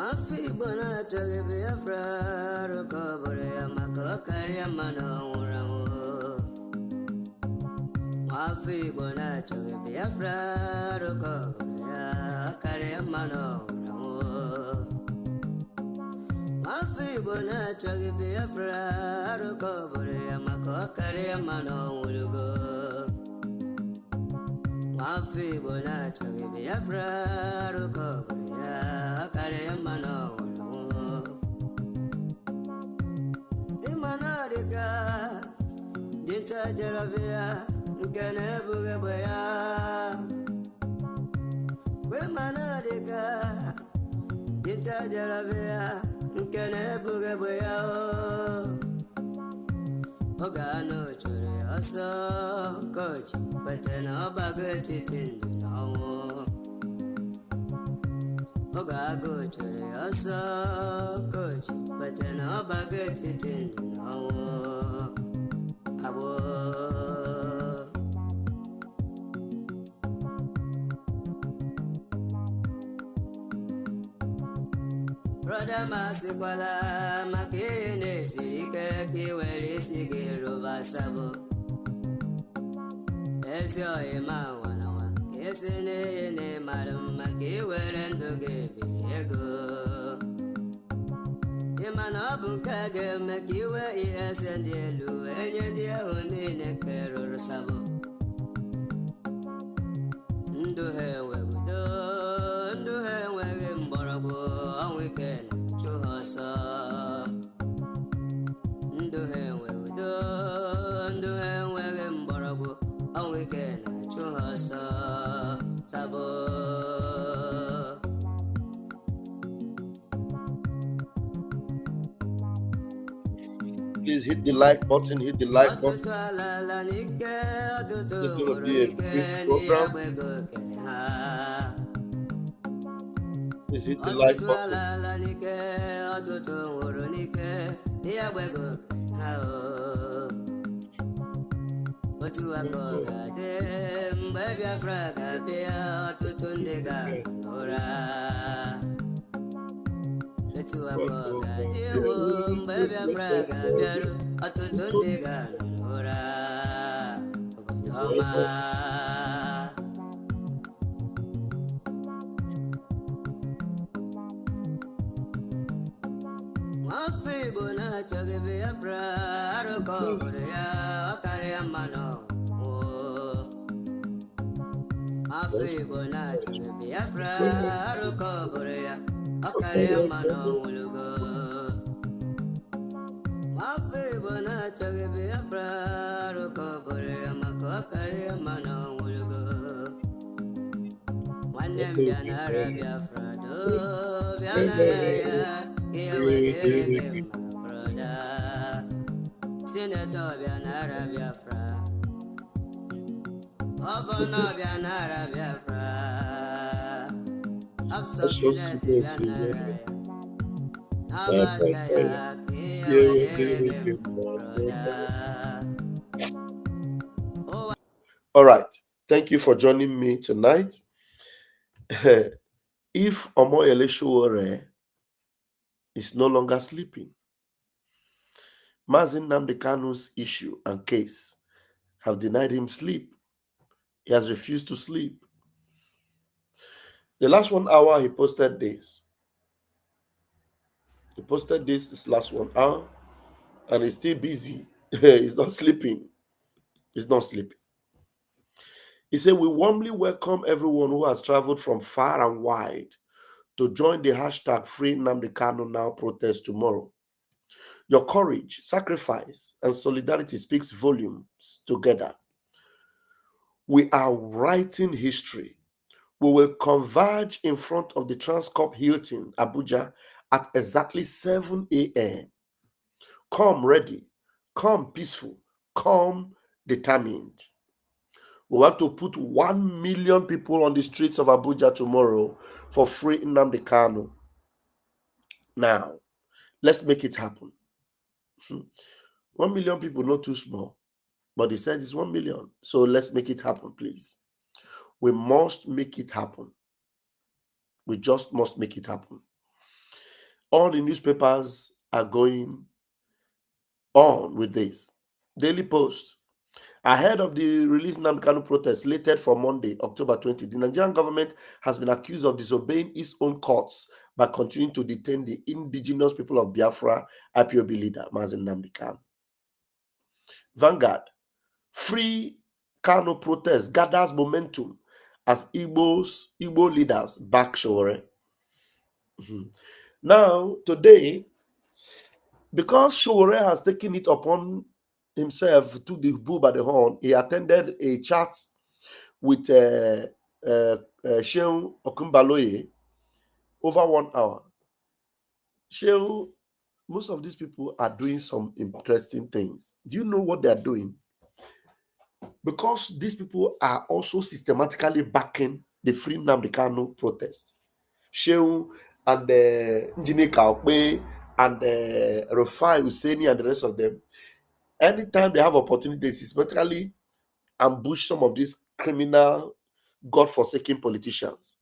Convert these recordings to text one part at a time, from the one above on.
Mafi bona toge Biafra Rokobore Amako Kariamano Uramo Mafi bona toge Biafra Rokobore Kariamano Uramo Mafi bona toge Biafra Rokobore Amako Kariamano Urugo Mafi bona toge Biafra Rokobore Kariamano Imanadika Dinta Jaravia Nkene Bugabaya Wemanadika Dinta Jaravia Nkene Bugabaya Ogano Chore Aso Coach Patena Bagati Tindu Ogago Chore Aso Coach Patena Bagati Tindu Brother Masipala Makine Sirike Kiweli Sigiro Basabo Ezio Ema Wanawa Kesene Madam Makiwerendu Gibirego Imanabu Kage Makiwe Esendelu Enyedia Unine Kero Sabo Nduhe Wegudo Nduhe Wegimborabo Weekend Chuhasa Nduhe Wegudo Nduhe Wegimborabo Weekend Chuhasa Sabo Please hit the like button, hit the like button. It's going to be a brief program. Please hit the like button. All right. Thank you for joining me tonight. If Omoyele Sowore is no longer sleeping, Nnamdi Kanu's issue and case have denied him sleep. He has refused to sleep. The last 1 hour he posted this. He posted this last 1 hour and he's still busy. He's not sleeping. He's not sleeping. He said, "We warmly welcome everyone who has traveled from far and wide to join the hashtag Free Nnamdi Kanu Now protest tomorrow. Your courage, sacrifice, and solidarity speaks volumes together. We are writing history. We will converge in front of the Transcorp Hilton, Abuja, at exactly 7 a.m. Come ready, come peaceful, come determined. We want to put 1 million people on the streets of Abuja tomorrow for free Nnamdi Kanu. Now, let's make it happen." 1 million people, not too small, but he said it's 1 million. So let's make it happen, please. We must make it happen. We just must make it happen. All the newspapers are going on with this. Daily Post. Ahead of the release Nnamdi Kanu protest slated for Monday, October 20, the Nigerian government has been accused of disobeying its own courts by continuing to detain the indigenous people of Biafra IPOB leader, Nnamdi Kanu. Vanguard. Free Kanu protest gathers momentum as Igbo leaders back Sowore. Now, today, because Sowore has taken it upon himself to the bull by the horn, he attended a chat with Shehu Okumbaloye over 1 hour. Shehu, most of these people are doing some interesting things. Do you know what they are doing? Because these people are also systematically backing the Free Nnamdi Kanu protest. Shehu and Njine Kaokpe and Rufai Hussaini and the rest of them, anytime they have opportunity, they systematically ambush some of these criminal, God-forsaken politicians.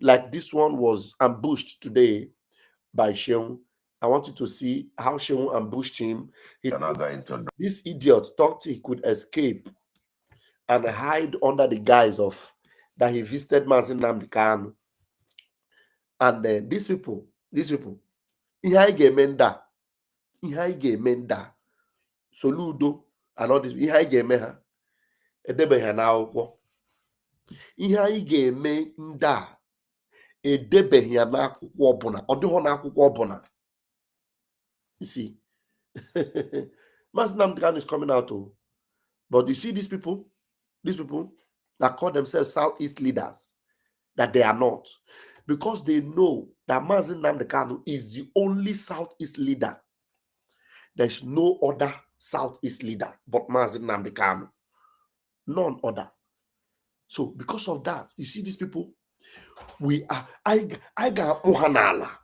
Like this one was ambushed today by Shehu. I want you to see how Shehu ambushed him. This idiot thought he could escape and hide under the guise of that he visited Nnamdi Kanu. And then these people, ihe anyị ga-eme nda, Soludo and all this, ihe anyị ga-eme ha edebeghị ha n'akwụkwọ. Ihe anyị ga-eme ndị a edebeghị ya n'akwụkwọ ọbụla, ọ dịghị n'akwụkwọ ọbụla. You see, Maazị Nnamdi Kanu is coming out, but you see these people that call themselves Southeast leaders, that they are not, because they know that Maazị Nnamdi Kanu is the only Southeast leader. There's no other Southeast leader but Maazị Nnamdi Kanu, none other. So because of that, you see these people, I got Ohanala.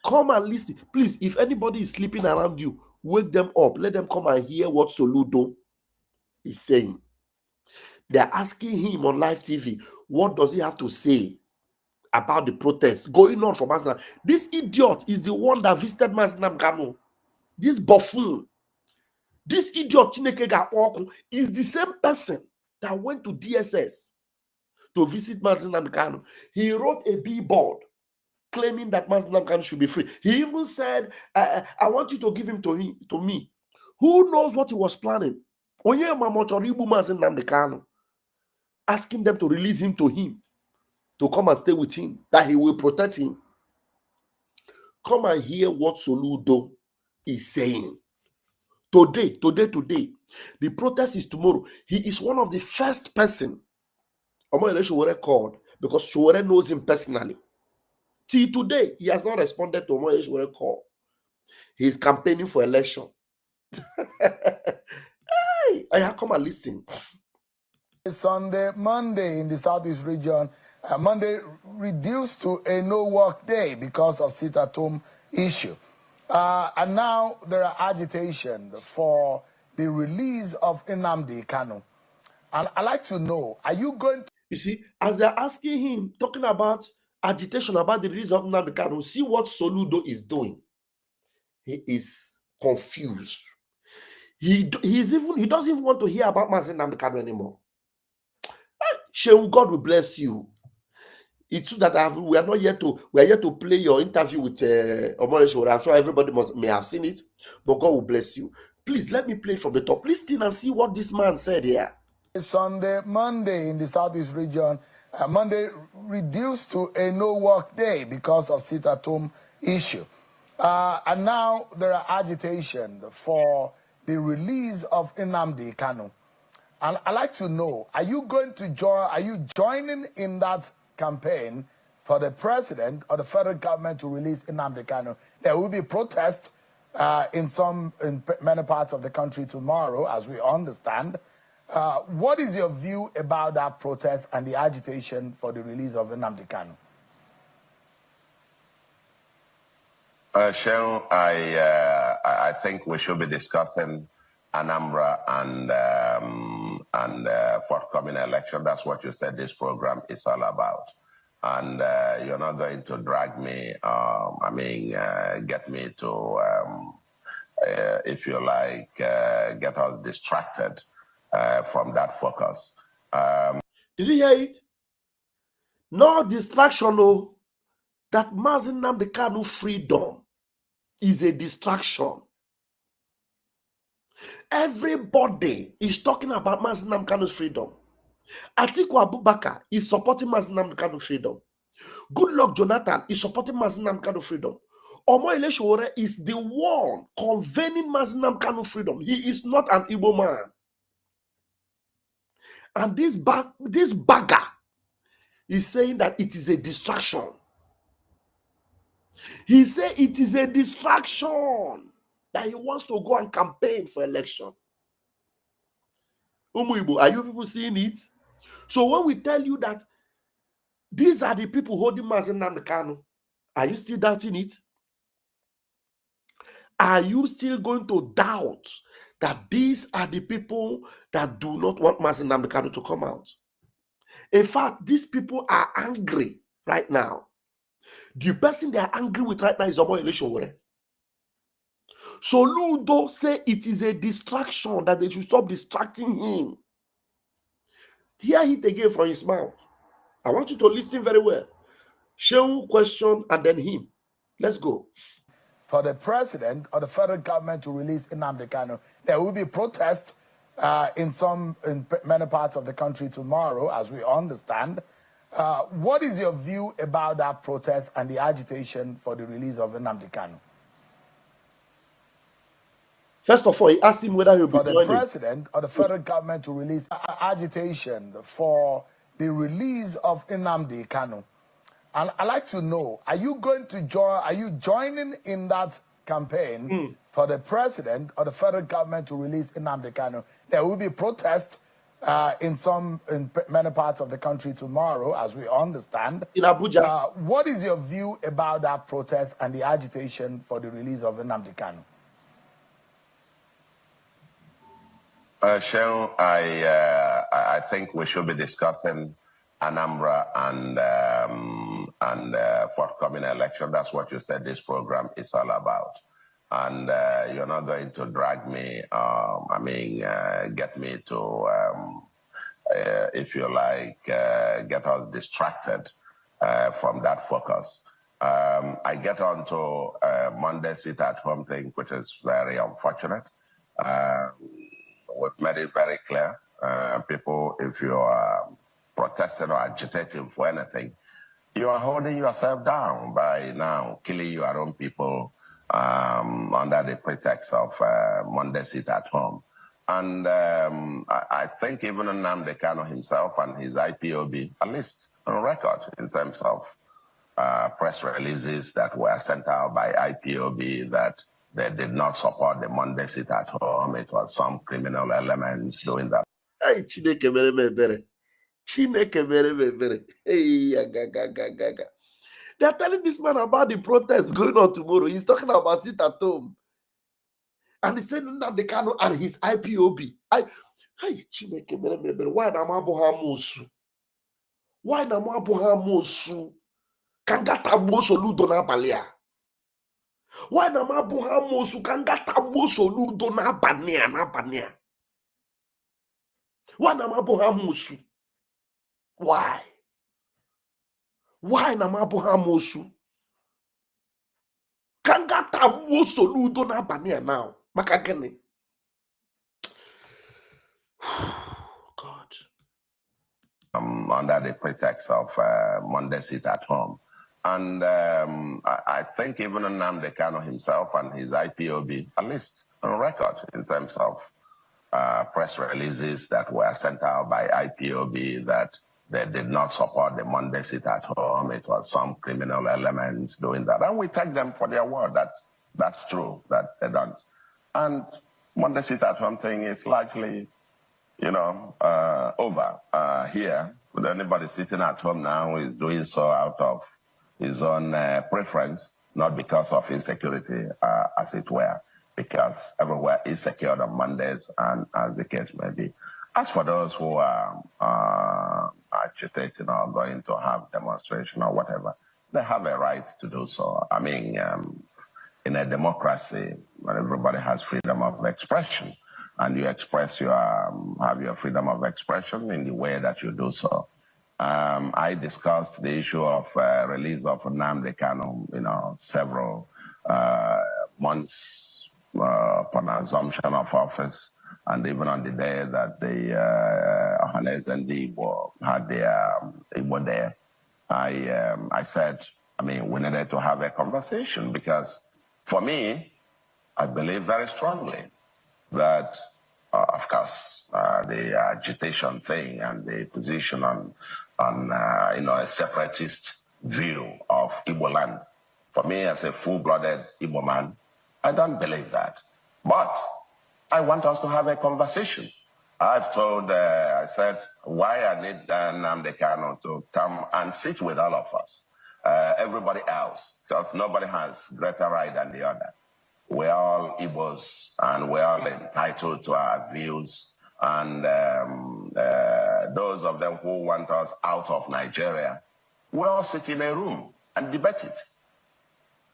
Come and listen. Please, if anybody is sleeping around you, wake them up. Let them come and hear what Soludo is saying. They're asking him on live TV, what does he have to say about the protests going on for Maazị Nnamdi? This idiot is the one that visited Maazị Nnamdi Kanu. This buffoon, this idiot Chineke Ga-Okwu is the same person that went to DSS to visit Maazị Nnamdi Kanu. He wrote a billboard claiming that Maazị Nnamdi Kanu should be free. He even said, I want you to give him to me. Who knows what he was planning? Onye Mamochoro Igbu Maazị Nnamdi Kanu, asking them to release him to come and stay with him, that he will protect him. Come and hear what Soludo is saying. Today. The protest is tomorrow. He is one of the first person Omoyele Sowore called, because Sowore knows him personally. Till today, he has not responded to Omoyele Sowore call. He is campaigning for election. Hey, I come and listen. Sunday, Monday in the Southeast region, Monday reduced to a no-work day because of sit-at-home issue. And now there are agitation for the release of Nnamdi Kanu. And I'd like to know, are you going to... You see, as they're asking him, talking about agitation about the release of Nnamdi Kanu, see what Soludo is doing. He is confused. He doesn't even want to hear about Maazị Nnamdi Kanu anymore. Shehu, God will bless you. It's true that we are yet to play your interview with Omoyele Sowore. I'm sure everybody may have seen it, but God will bless you. Please let me play from the top. Listen and see what this man said here. Sunday, Monday in the Southeast region, Monday reduced to a no-work day because of sit-at-home issue. And now there are agitation for the release of Nnamdi Kanu. And I'd like to know, are you joining in that campaign for the president or the federal government to release Nnamdi Kanu? There will be protests in many parts of the country tomorrow, as we understand. What is your view about that protest and the agitation for the release of Nnamdi Kanu? Shehu, I think we should be discussing Anambra and forthcoming election. That's what you said this program is all about. and you're not going to drag me, get me to, if you like, get us distracted from that focus. Did you hear it? No distraction, no. That Nnamdi Kanu freedom is a distraction. Everybody is talking about Nnamdi Kanu's freedom. Atiku Abubakar is supporting Nnamdi Kanu's freedom. Goodluck Jonathan is supporting Nnamdi Kanu's freedom. Omoyele Sowore is the one convening Nnamdi Kanu's freedom. He is not an Igbo man. And this bagger is saying that it is a distraction. He said it is a distraction that he wants to go and campaign for election. Umuibo, are you people seeing it? So when we tell you that these are the people holding Nnamdi Kanu, are you still doubting it? Are you still going to doubt that these are the people that do not want Nnamdi Kanu to come out? In fact, these people are angry right now. The person they are angry with right now is Omoyele Sowore. So Ludo say it is a distraction, that they should stop distracting him. Hear it again from his mouth. I want you to listen very well. Shehu question and then him. Let's go. For the president or the federal government to release Nnamdi Kanu, there will be protests in many parts of the country tomorrow, as we understand. What is your view about that protest and the agitation for the release of Nnamdi Kanu? First of all, he asked him whether he'll be joining. For the president or the federal government to release agitation for the release of Nnamdi Kanu. And I'd like to know, are you going to join, are you joining in that campaign for the president or the federal government to release Nnamdi Kanu? There will be protests in many parts of the country tomorrow, as we understand. In Abuja. What is your view about that protest and the agitation for the release of Nnamdi Kanu? Shehu, I think we should be discussing Anambra and forthcoming election. That's what you said this program is all about. And you're not going to drag me, get me to, if you like, get us distracted from that focus. I get on to Monday sit-at-home thing, which is very unfortunate. We've made it very clear. People, if you are protesting or agitating for anything, you are holding yourself down by now killing your own people under the pretext of Monday sit-at-home. And I think even Nnamdi Kanu himself and his IPOB, at least on record in terms of press releases that were sent out by IPOB, that they did not support the Monday sit-at-home. It was some criminal elements doing that. Hey, Chineke mere me ebere. Chineke mere me ebere. Hey, gaga. They are telling this man about the protest going on tomorrow. He's talking about sit-at-home. And he's saying Nnamdi Kanu and his IPOB. Hey, Chineke mere me ebere. Why na mabuha musu? Why na mabuha musu? Kangata boso ludo na balia. Why na mabuha musu? Kangata boso ludo na bania. Why na mabuha musu? Why? Why na mabuha musu? Kangata boso ludo na bania now. Makagene. God. Under the pretext of Monday sit-at-home. And I think even Nnamdi Kanu himself and his IPOB, at least on record in terms of press releases that were sent out by IPOB, that they did not support the Monday sit-at-home. It was some criminal elements doing that. And we take them for their word that that's true, that they don't. And Monday sit-at-home thing is likely, over here. With anybody sitting at home now is doing so out of his own preference, not because of insecurity, as it were, because everywhere is secured on Mondays, and as the case may be. As for those who are agitating or going to have demonstration or whatever, they have a right to do so. I mean, in a democracy where everybody has freedom of expression, and you express your have your freedom of expression in the way that you do so. I discussed the issue of release of Nnamdi Kanu, several months upon assumption of office, and even on the day that the Ohanes and the Igbo had their Igbo there, I said, we needed to have a conversation because, for me, I believe very strongly that, of course, the agitation thing and the position on a separatist view of Igbo land. For me, as a full-blooded Igbo man, I don't believe that. But I want us to have a conversation. I've told, I said, why I need Nnamdi Kanu to come and sit with all of us, everybody else, because nobody has greater right than the other. We're all Igbos, and we're all entitled to our views. And those of them who want us out of Nigeria, we all sit in a room and debate it.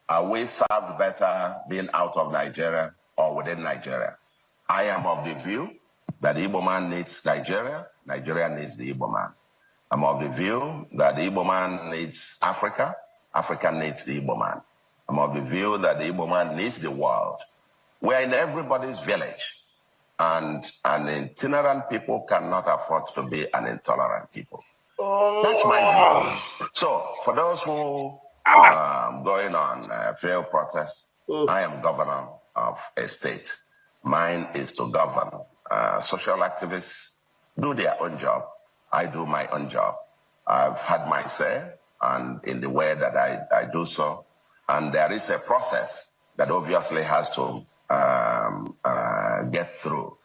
Are we served better being out of Nigeria or within Nigeria? I am of the view that the Igbo man needs Nigeria, Nigeria needs the Igbo man. I'm of the view that the Igbo man needs Africa, Africa needs the Igbo man. I'm of the view that the Igbo man needs the world. We're in everybody's village, and an itinerant people cannot afford to be an intolerant people. That's my view. So, for those who going on failed protests, I am governor of a state. Mine is to govern. Social activists do their own job. I do my own job. I've had my say, and in the way that I do so, and there is a process that obviously has to get through.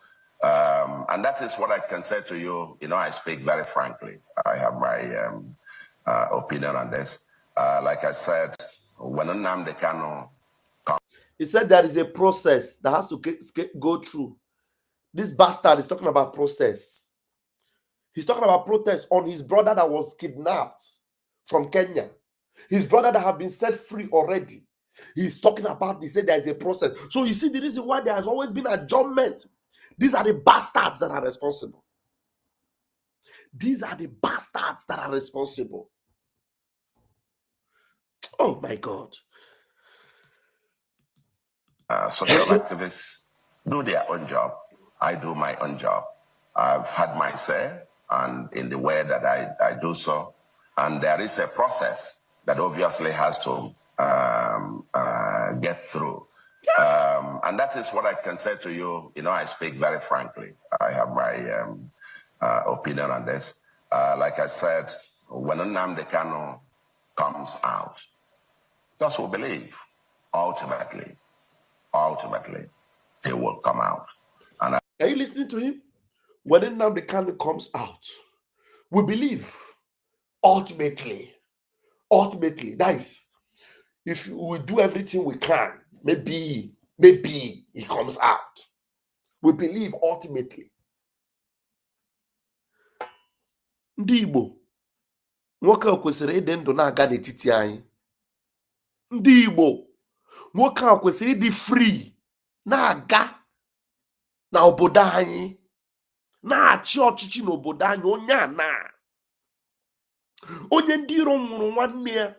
And that is what I can say to you. I speak very frankly. I have my opinion on this. Like I said, when Nnamdi Kanu comes... He said there is a process that has to go through. This bastard is talking about process. He's talking about protest on his brother that was kidnapped from Kenya. His brother that have been set free already. He's talking about, he said there is a process. So you see the reason why there has always been adjournment. These are the bastards that are responsible. These are the bastards that are responsible. Oh my God. Social activists do their own job. I do my own job. I've had my say, and in the way that I do so. And there is a process that obviously has to get through. And that is what I can say to you. I speak very frankly. I have my opinion on this. Like I said, when Nnamdi Kanu comes out, just will believe, ultimately, he will come out. And are you listening to him? When Nnamdi Kanu comes out, we believe, ultimately, that is, if we do everything we can, maybe he comes out. We believe ultimately. Ndị Igbo, nwoke a kwesịrị ịdị ndụ na-aga n'etiti anyị. Ndị Igbo, nwoke a kwesịrị ịdị free na-aga na obodo anyị, na-achị ọchịchị n'obodo anyị. Onye ndị iro nwụrụ nwanne ya,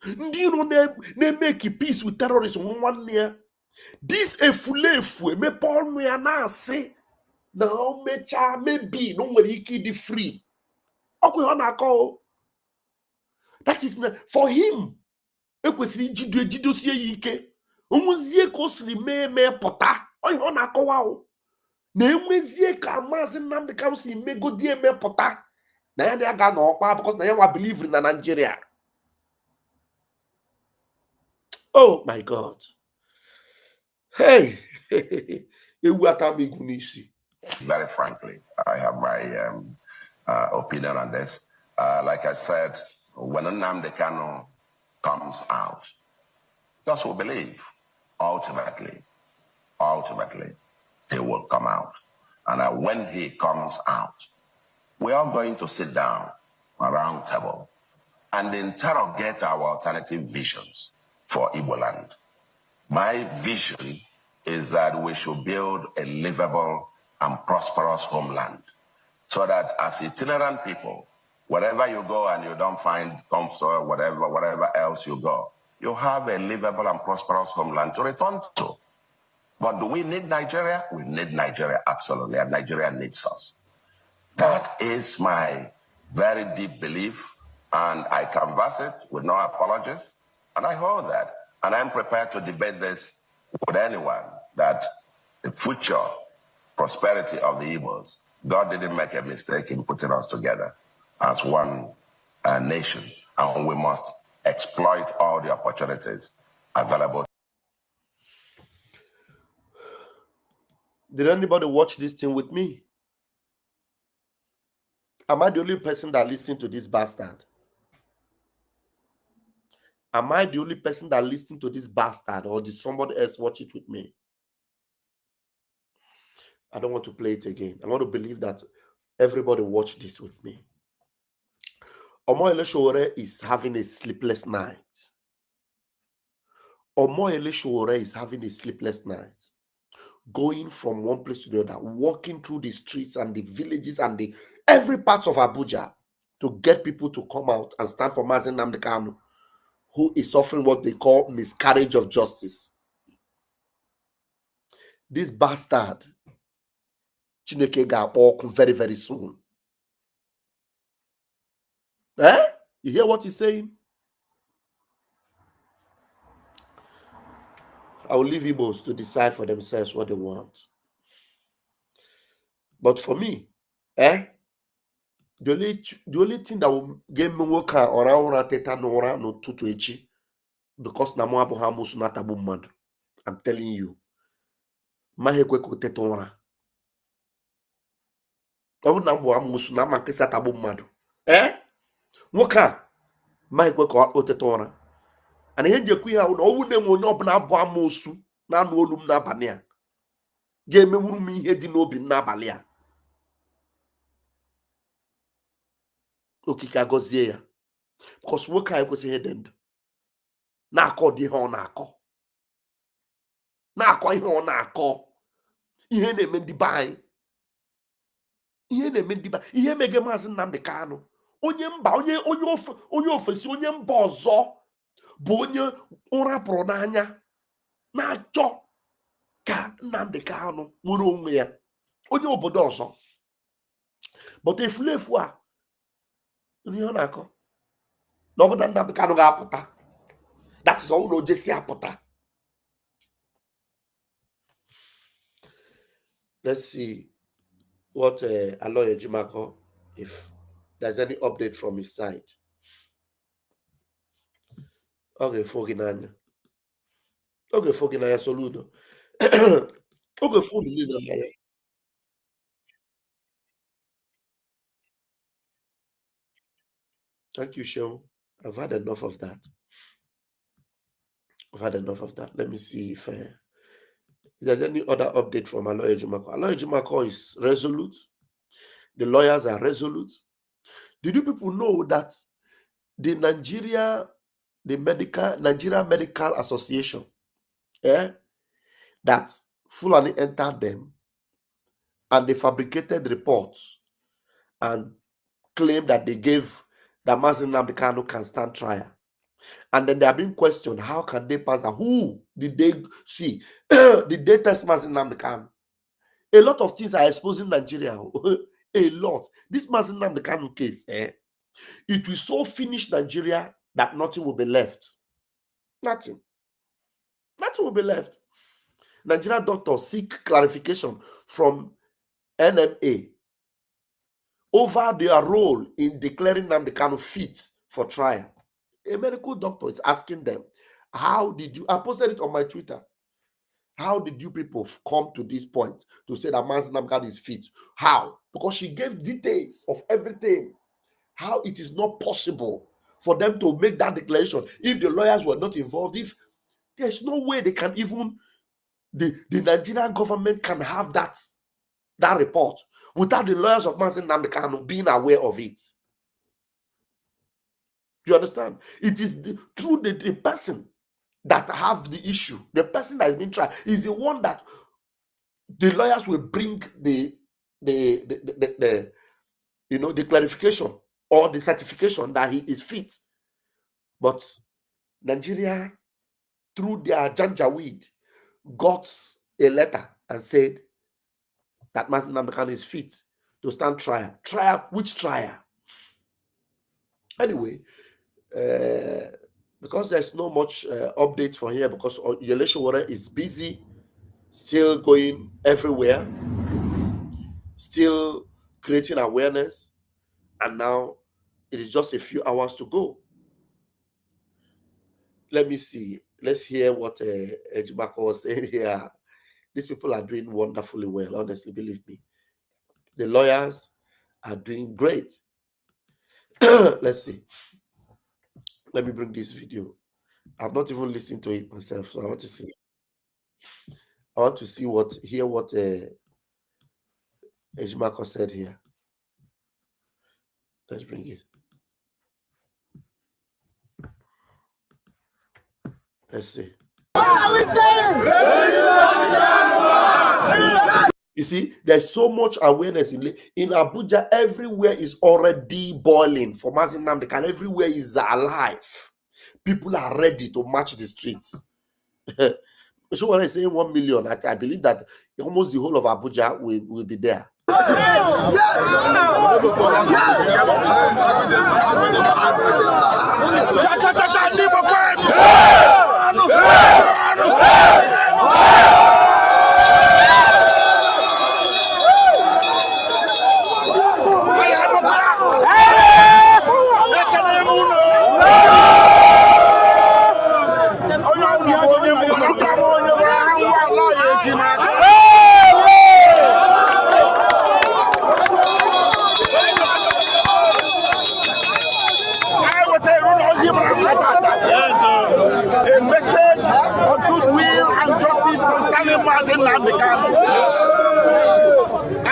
ndị iro na-emeki peace with terrorists nwụrụ nwanne ya. This efulefu emepe ọnụ ya na-asị na o mechaa mebi na o nwere ike ịdị free. Ọkwa ihe ọ na-akọ. That is for him. Ekwesịrị ejidosie ya ike. Onwezie ka o siri mee pụta. Ọ ihe ọ na-akọwa na enwezie ka Maazị Nnamdi Kanu si megodi emepụta na ya na-aga n'ọkpa because na ya nwa believe na Nigeria. Oh my God. Hey. Ewu atamigu n'isi. Very frankly, I have my opinion on this. Like I said, when Nnamdi Kanu comes out, just will believe, ultimately, he will come out. And when he comes out, we are going to sit down around table and interrogate our alternative visions for Igbo land. My vision is that we should build a livable and prosperous homeland so that as itinerant people, wherever you go and you don't find comfort, whatever else you go, you have a livable and prosperous homeland to return to. But do we need Nigeria? We need Nigeria, absolutely, and Nigeria needs us. That is my very deep belief, and I canvass it with no apologies, and I hold that. And I'm prepared to debate this with anyone, that the future prosperity of the Igbos, God didn't make a mistake in putting us together as one nation, and we must exploit all the opportunities available. Did anybody watch this thing with me? Am I the only person that listened to this bastard? Am I the only person that listened to this bastard, or did somebody else watch it with me? I don't want to play it again. I want to believe that everybody watched this with me. Omoyele Sowore is having a sleepless night. Omoyele Sowore is having a sleepless night. Going from one place to the other, walking through the streets and the villages and every part of Abuja to get people to come out and stand for Nnamdi Kanu, who is suffering what they call miscarriage of justice. This bastard, Chineke ga-akpọ very, very soon. You hear what he's saying? I will leave Igbos to decide for themselves what they want. But for me, the only thing that will get me work around teta n'ụra n'ụtụtụ echi, because na mụ abụghị amụsụ na-atagbu mmadụ. I'm telling you. Maghị ekwe ka o teta ụra. Ọ bụrụ na m bụ amụsụ na ama nkịsị atagbu mmadụ. Nwoke a maghị ekwe ka o teta ụra. And ihe nji ekwu ihe ahụ na ọnwụ na-enwe onye ọbụla abụ amụsụ na-anụ olu m n'abalị a ga-emenwuru m ihe dị n'obi m n'abalị a. Okike agọzie ya, because nwoke a ekwesịghị ịdị ndụ na-akọ dị ihe ọ na-akọ, ihe ọ na-akọ, ihe na-eme ndị be anyị, ihe mege Maazị Nnamdi Kanu, onye mba, onye ofesi, onye mba ọzọ, bụ onye ụra pụrụ n'anya, na-achọ ka Nnamdi Kanu nwere onwe ya, onye obodo ọzọ. But efulefu a ihe ọ na-akọ na ọ bụ na Nnamdi Kanu ga-apụta, that is all. No, Jesse apụta. Let's see what Aloy Ejimako, if there's any update from his side. Okay, Foginanya. Okay, Foginanya Soludo. Okay, Foginanya. Thank you, Sean. I've had enough of that. Let me see if there's any other update from Aloy Ejimako. Aloy Ejimako is resolute. The lawyers are resolute. Did you people know that the Nigeria Medical Association, that Fulani entered them and they fabricated reports and claimed that they gave that Maazị Nnamdi Kanu can stand trial? And then they are being questioned, how can they pass that? Who did they see? Did they test Maazị Nnamdi Kanu? A lot of things are exposing Nigeria. A lot. This Maazị Nnamdi Kanu case, it will so finish Nigeria that nothing will be left. Nothing will be left. Nigerian doctors seek clarification from NMA over their role in declaring Nnamdi Kanu fit for trial. A medical doctor is asking them, how did you, I posted it on my Twitter, how did you people come to this point to say that Maazị Nnamdi Kanu is fit? How? Because she gave details of everything, how it is not possible for them to make that declaration if the lawyers were not involved. If there's no way they can even, the Nigerian government can have that that report without the lawyers of Nnamdi Kanu being aware of it. You understand? It is through the person that have the issue, the person that has been tried, is the one that the lawyers will bring the clarification or the certification that he is fit. But Nigeria, through their janjaweed, got a letter and said that Nnamdi Kanu is fit to stand trial. Trial? Which trial? Anyway, because there's no much update for here, because Sowore is busy, still going everywhere, still creating awareness, and now it is just a few hours to go. Let me see. Let's hear what Ejimako was saying here. These people are doing wonderfully well, honestly, believe me. The lawyers are doing great. Let's see. Let me bring this video. I've not even listened to it myself, so I want to see. I want to see hear what Ejimako said here. Let's bring it. Let's see. You see, there's so much awareness in Abuja. Everywhere is already boiling for Nnamdi Kanu. Everywhere is alive. People are ready to march the streets. So when I say 1 million, I believe that almost the whole of Abuja will be there. I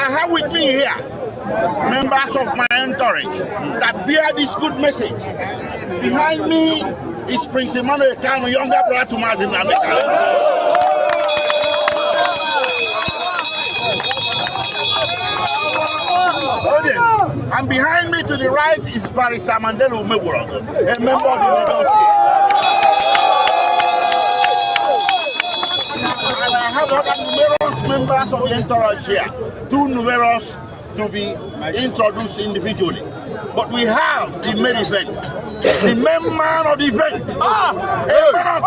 have with me here members of my entourage that bear this good message. Behind me is Prince Nnamdi Kanu, younger brother to Nnamdi Kanu. And behind me to the right is Barrister Mandela Umegworo, a member of the legal team. And I have other numerous members of the entourage here, too numerous to be introduced individually. But we have the main event, the main man of the event, a man of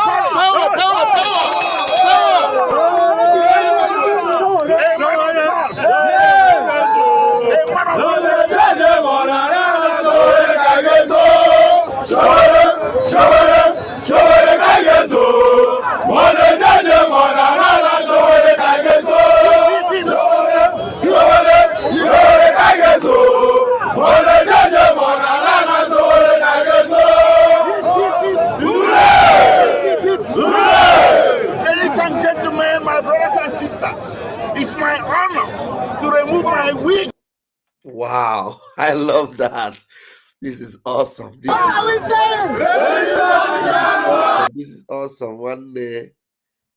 Ladies and gentlemen, my brothers and sisters, it's my honor to remove my wig. Wow, I love that. This is awesome. This is awesome. One day,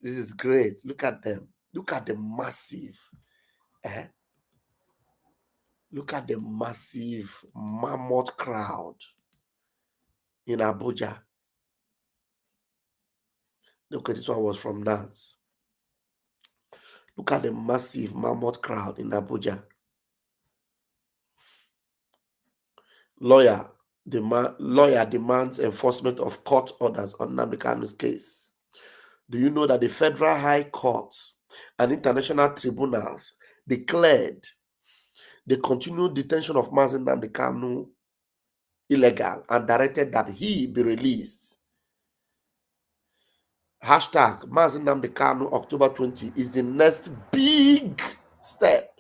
this is great. Look at them. Look at the massive. Look at the massive mammoth crowd in Abuja. Look at this one was from Nance. Look at the massive mammoth crowd in Abuja. Lawyer demands enforcement of court orders on Nnamdi Kanu's case. Do you know that the Federal High Court and international tribunals declared the continued detention of Nnamdi Kanu illegal and directed that he be released? Hashtag Nnamdi Kanu October 20 is the next big step.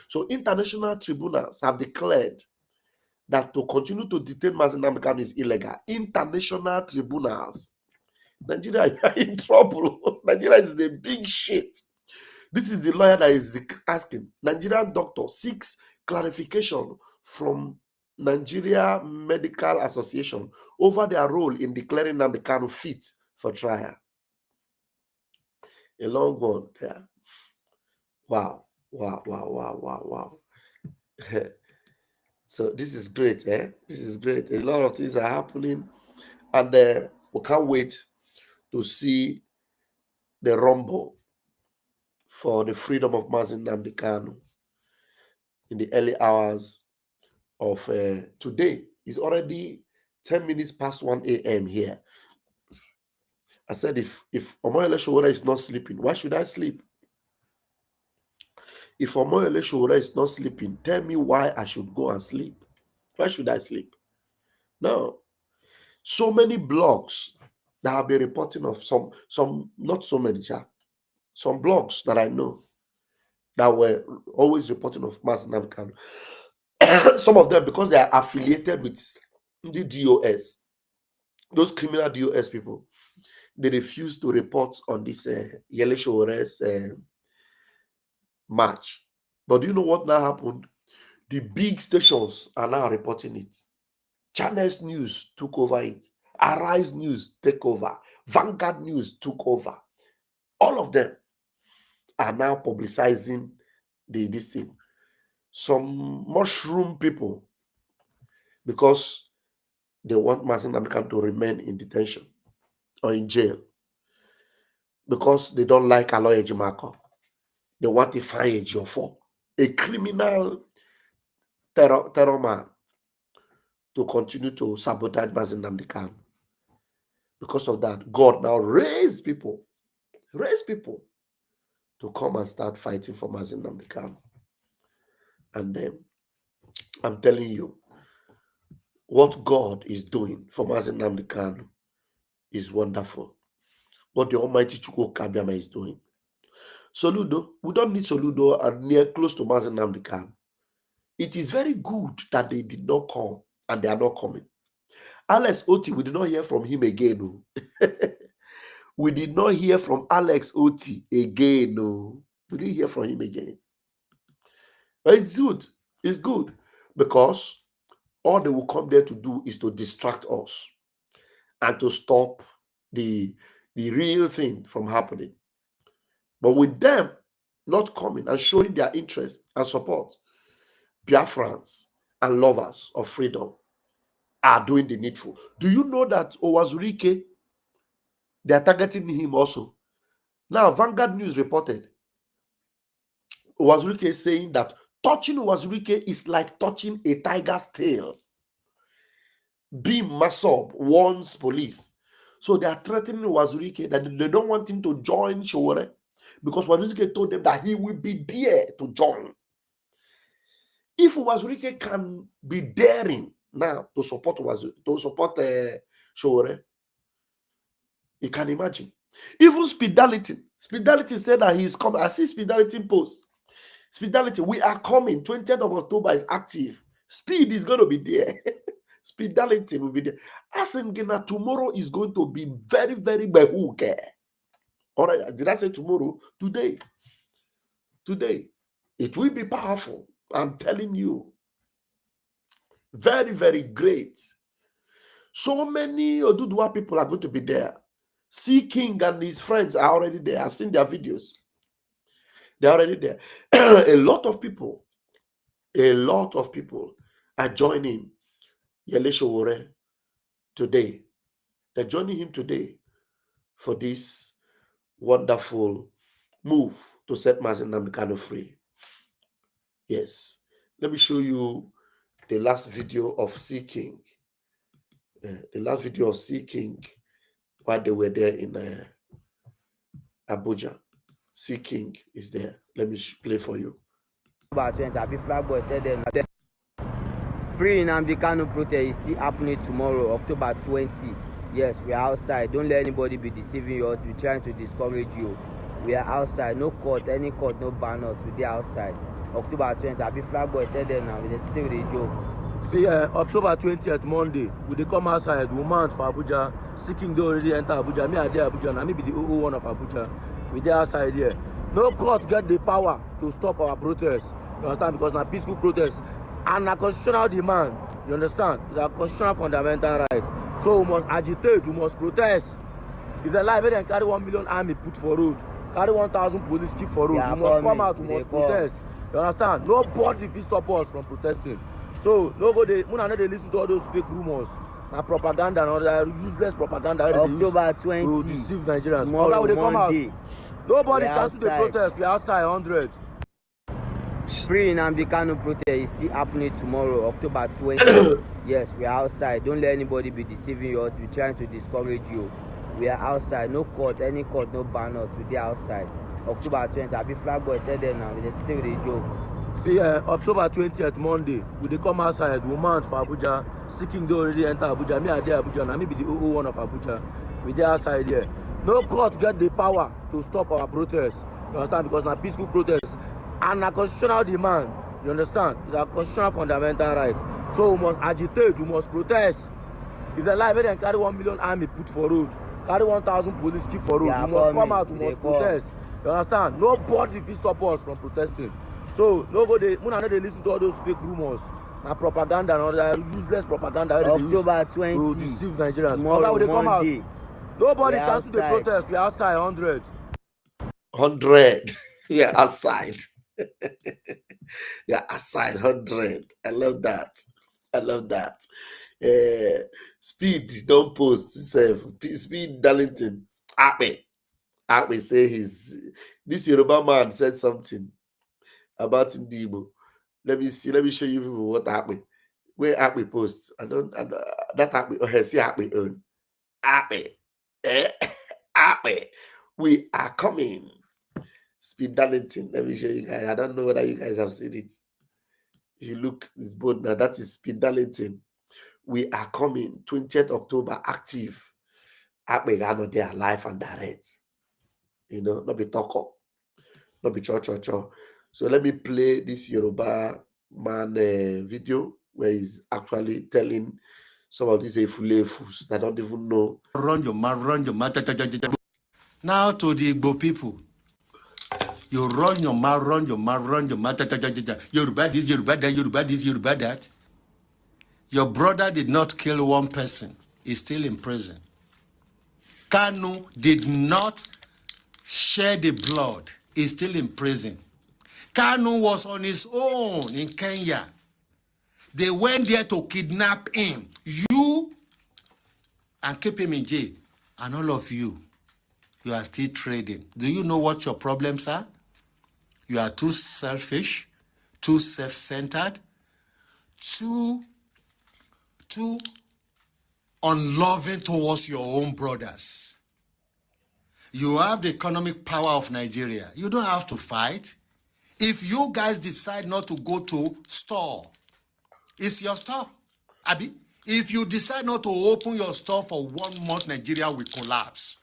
So international tribunals have declared that to continue to detain Nnamdi Kanu is illegal. International tribunals. Nigeria, you are in trouble. Nigeria is the big shit. This is the lawyer that is asking. Nigerian doctor seeks clarification from Nigeria Medical Association over their role in declaring Nnamdi Kanu fit for trial. A long one there. Wow. So this is great, eh? This is great. A lot of things are happening, and we can't wait to see the rumble for the freedom of Nnamdi Kanu in the early hours of today. It's already 10 minutes past 1 a.m. here. I said, if Omoyele Sowore is not sleeping, why should I sleep? If Omoyele Sowore is not sleeping, tell me why I should go and sleep. Why should I sleep? No. So many blogs that have been reporting of some not so many, some blogs that I know that were always reporting of Nnamdi Kanu. Some of them, because they are affiliated with the DOS, those criminal DOS people, they refuse to report on this Yele Sowore's march. But do you know what now happened? The big stations are now reporting it. Channels News took over it. Arise News take over. Vanguard News took over. All of them are now publicizing this thing. Some mushroom people, because they want Nnamdi Kanu to remain in detention or in jail, because they don't like Aloy Ejimako. They want to find Ejiofor, a criminal terror man, to continue to sabotage Nnamdi Kanu. Because of that, God now raised people to come and start fighting for Nnamdi Kanu. And then I'm telling you, what God is doing for Nnamdi Kanu is wonderful. What the Almighty Chukwu Kabiama is doing. Soludo, we don't need Soludo and near close to Nnamdi Kanu. It is very good that they did not come and they are not coming. Alex Oti, we did not hear from him again. No. We did not hear from Alex Oti again. No. We didn't hear from him again. But it's good. It's good. Because all they will come there to do is to distract us and to stop the real thing from happening. But with them not coming and showing their interest and support, Biafrans and lovers of freedom are doing the needful. Do you know that Owazurike, they are targeting him also? Now, Vanguard News reported Owazurike is saying that touching Owazurike is like touching a tiger's tail. Bim Masob warns police. So they are threatening Owazurike that they don't want him to join Sowore, because Owazurike told them that he will be there to join. If Owazurike can be daring now to support Sowore, you can imagine. Even Speedality said that he is coming. I see Speedality post. Speedality, we are coming. 20th of October is active. Speed is going to be there. Speedality will be there. Asengena, tomorrow is going to be very, very behuke. All right, did I say tomorrow? Today. It will be powerful. I'm telling you. Very, very great. So many Oduduwa people are going to be there. C King and his friends are already there. I've seen their videos. They're already there. A lot of people are joining Yele Sowore today. They're joining him today for this wonderful move to set Nnamdi Kanu free. Yes. Let me show you the last video of C King. The last video of C King while they were there in Abuja. C King is there. Let me play for you. Free Nnamdi Kanu protest is still happening tomorrow, October 20. Yes, we are outside. Don't let anybody be deceiving you or be trying to discourage you. We are outside. No court, any court, no ban us. We are outside. October 20. I be flag boy, tell them now. We just say with a joke. See, October 20th, Monday, we dey come outside, we mount for Abuja. Seeking they already enter Abuja. Me, I dey Abuja, and I be the 001 of Abuja. We dey outside here. No court get the power to stop our protest. You understand? Because na peaceful protest and a constitutional demand. You understand? It's a constitutional fundamental right. So we must agitate, we must protest. If they lie, they carry 1 million army put for road, carry 1,000 police keep for road. Yeah, we must come out, we must protest. You understand? Nobody will stop us from protesting. So no go they listen to all those fake rumors. Now propaganda and all that useless propaganda. October 20 to deceive Nigerians. Tomorrow, they come out. Monday. Nobody cancel the protest. We outside 100. Free Nnamdi Kanu protest is still happening tomorrow, October 20. Yes, we are outside. Don't let anybody be deceiving you or be trying to discourage you. We are outside. No court, any court, no ban us. We are outside. October 20. I'll be flag boy. Tell them now. They say the joke. See, October 20th, Monday, we come outside. We mount for Abuja. Seeking they already enter Abuja. Me are there Abuja. And I may be the one of Abuja. We there outside here. No court get the power to stop our protest. You understand? Because na peaceful protest and a constitutional demand. You understand? It's a constitutional fundamental right. So we must agitate, we must protest. If they lie, they carry 1 million army put for road, carry 1,000 police keep for road. Yeah, we must come out, we must protest. You understand? Nobody will stop us from protesting. So nobody they listen to all those fake rumors. Now propaganda and all that useless propaganda. October 20 to deceive Nigerians. Tomorrow, they come out. Monday. Nobody cancel the protest. We are outside 100. 100. We are outside. Yeah, outside 100. I love that. I love that. Speed, don't post yourself. Speed Darlington. Akpe say this Yoruba man said something about Ndibo. Let me see. Let me show you people what Akpe. Where Akpe posts. That Akpe. See Akpe own. Akpe. Akpe. We are coming. Speed Darlington. Let me show you guys. I don't know whether you guys have seen it. If you look, it's bold now. That is Speed Darlington. We are coming. 20th October, active. Akpe are not there, live and direct. You know, not be talk up, not be cho. So let me play this Yoruba man video where he's actually telling some of these efulefus that don't even know. Run your mouth. Now to the Igbo people. You run your mouth. Yoruba this, Yoruba that, Yoruba this, Yoruba that. Your brother did not kill one person. He's still in prison. Kanu did not shed the blood. He's still in prison. Kanu was on his own in Kenya. They went there to kidnap him. You and keep him in jail. And all of you are still trading. Do you know what your problems are? You are too selfish, too self-centered, too unloving towards your own brothers. You have the economic power of Nigeria. You don't have to fight. If you guys decide not to go to store, it's your store. Abi, if you decide not to open your store for 1 month, Nigeria will collapse.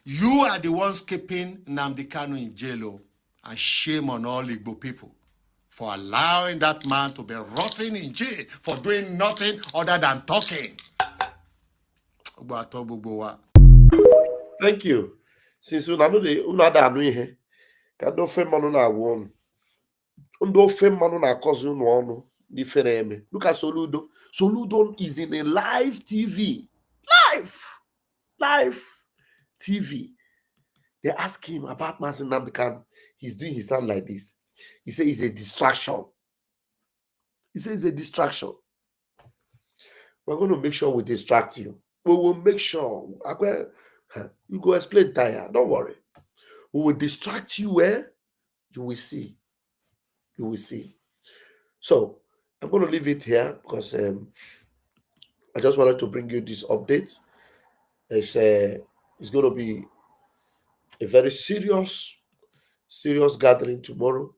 You are the ones keeping Nnamdi Kanu in jail, and shame on all Igbo people for allowing that man to be rotting in jail for doing nothing other than talking. Thank you. Since we know the kado fe manu na won. Undo fe manu na kozu no onu di fereme. Look at Soludo. Soludo is in a live TV. Live TV. They ask him about Mazen Nnamdi Kanu. He's doing his hand like this. He says it's a distraction. We're going to make sure we distract you. We will make sure. You go explain tire. Don't worry. We will distract you where you will see. So I'm going to leave it here because I just wanted to bring you this update. It's going to be a very serious gathering tomorrow.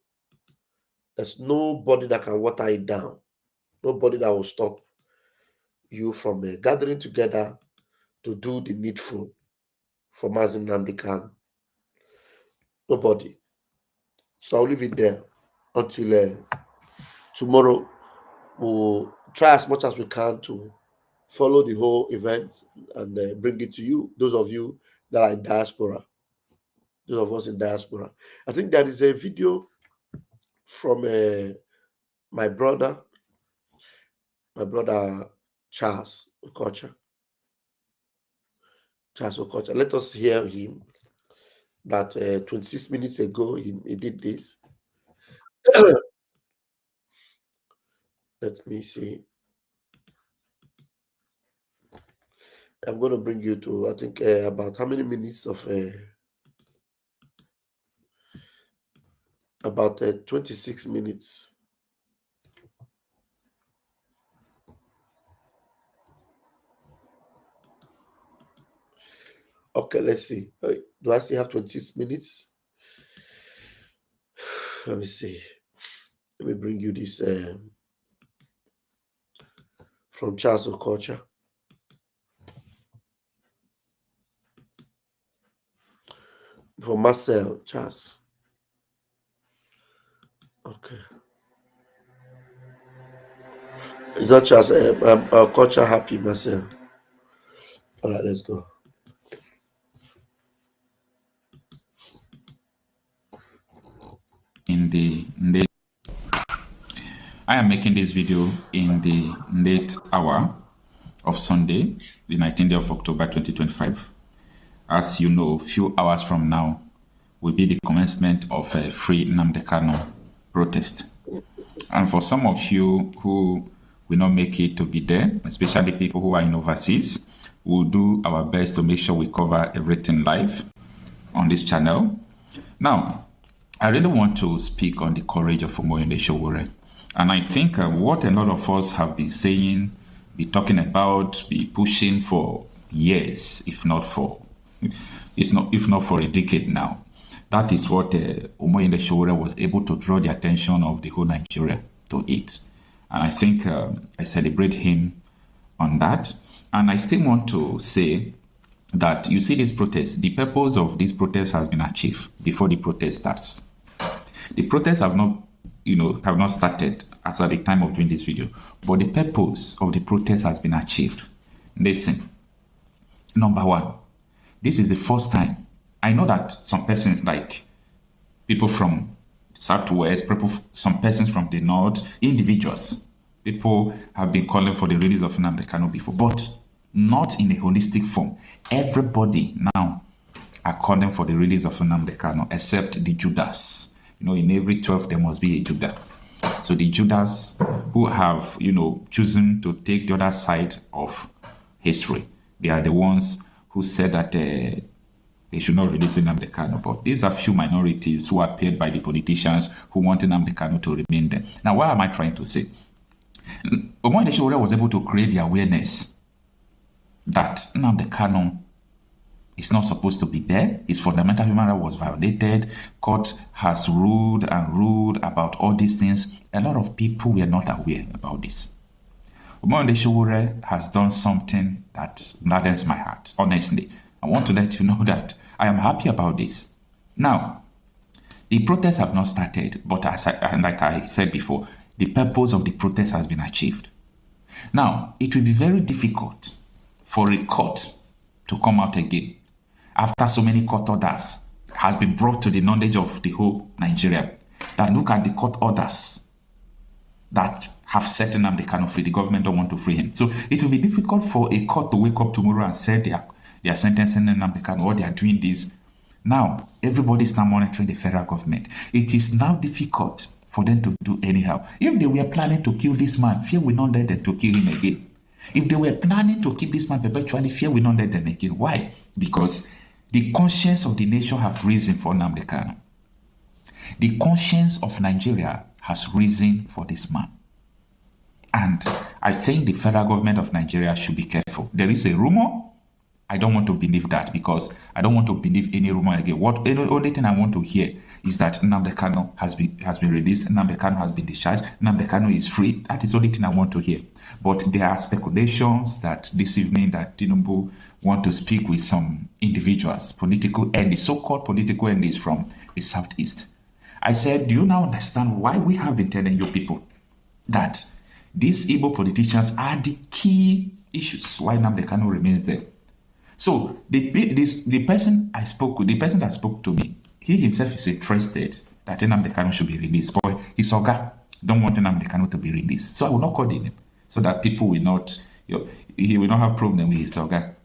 There's nobody that can water it down. Nobody that will stop you from gathering together to do the needful for Mazen Nnamdi Kanu. Nobody. So I'll leave it there until tomorrow. We'll try as much as we can to follow the whole event and bring it to you, those of you that are in diaspora. those of us in diaspora. I think there is a video from my brother Charles Okocha. Let us hear him. That 26 minutes ago, he did this. Let me see. I'm going to bring you to, I think, about how many minutes of... about 26 minutes. Okay, let's see. Do I still have 26 minutes? Let me see. Let me bring you this from Charles Okocha. For Marcel Charles. Okay. Is that Charles Okocha happy, Marcel? All right, let's go. I am making this video in the late hour of Sunday, the 19th day of October 2025. As you know, few hours from now will be the commencement of a free Nnamdi Kanu protest. And for some of you who will not make it to be there, especially people who are in overseas, we'll do our best to make sure we cover everything live on this channel. Now, I really want to speak on the courage of Omoyele Sowore. And I think what a lot of us have been saying, be talking about, be pushing for years, if not for a decade now. That is what Omoyele Sowore was able to draw the attention of the whole Nigeria to it. And I think I celebrate him on that. And I still want to say that you see this protest, the purpose of this protest has been achieved before the protest starts. The protests have not started as at the time of doing this video, but the purpose of the protest has been achieved. Listen, number one, this is the first time. I know that some persons, like people from Southwest, some persons from the North, individuals, people have been calling for the release of Nnamdi Kanu before, but not in a holistic form. Everybody now are calling for the release of Nnamdi Kanu, except the Judas. In every 12 there must be a Judas. So the Judas who have, chosen to take the other side of history, they are the ones who said that they should not release Nnamdi Kanu. But these are few minorities who are paid by the politicians who want Nnamdi Kanu to remain there. Now, what am I trying to say? Omoyele Sowore was able to create the awareness that Nnamdi Kanu is not supposed to be there. His fundamental human right was violated. Court has ruled about all these things. A lot of people were not aware about this. Omoyele Sowore has done something that gladdens my heart. Honestly, I want to let you know that I am happy about this. Now, the protests have not started, but like I said before, the purpose of the protest has been achieved. Now, it will be very difficult for a court to come out again after so many court orders has been brought to the knowledge of the whole Nigeria, that look at the court orders that have set Nnamdi Kanu free. The government don't want to free him. So it will be difficult for a court to wake up tomorrow and say they are sentencing Nnamdi Kanu, or they are doing this. Now, everybody is now monitoring the federal government. It is now difficult for them to do anyhow. If they were planning to kill this man, fear will not let them to kill him again. If they were planning to keep this man perpetually, fear will not let them again. Why? Because the conscience of the nation have risen for Nnamdi Kanu. The conscience of Nigeria has risen for this man. And I think the federal government of Nigeria should be careful. There is a rumor. I don't want to believe that, because I don't want to believe any rumor again. The only thing I want to hear is that Nnamdi Kanu has been released, Nnamdi Kanu has been discharged, Nnamdi Kanu is free. That is the only thing I want to hear. But there are speculations that this evening that Tinubu want to speak with some individuals, political enemies, so-called political enemies from the Southeast. I said, do you now understand why we have been telling you people that these Igbo politicians are the key issues why Nnamdi Kanu remains there? So the person I spoke with, the person that spoke to me, he himself is interested that Nnamdi Kanu should be released. But his Oga don't want Nnamdi Kanu to be released. So I will not call him so that people will not, he will not have problem with his Oga.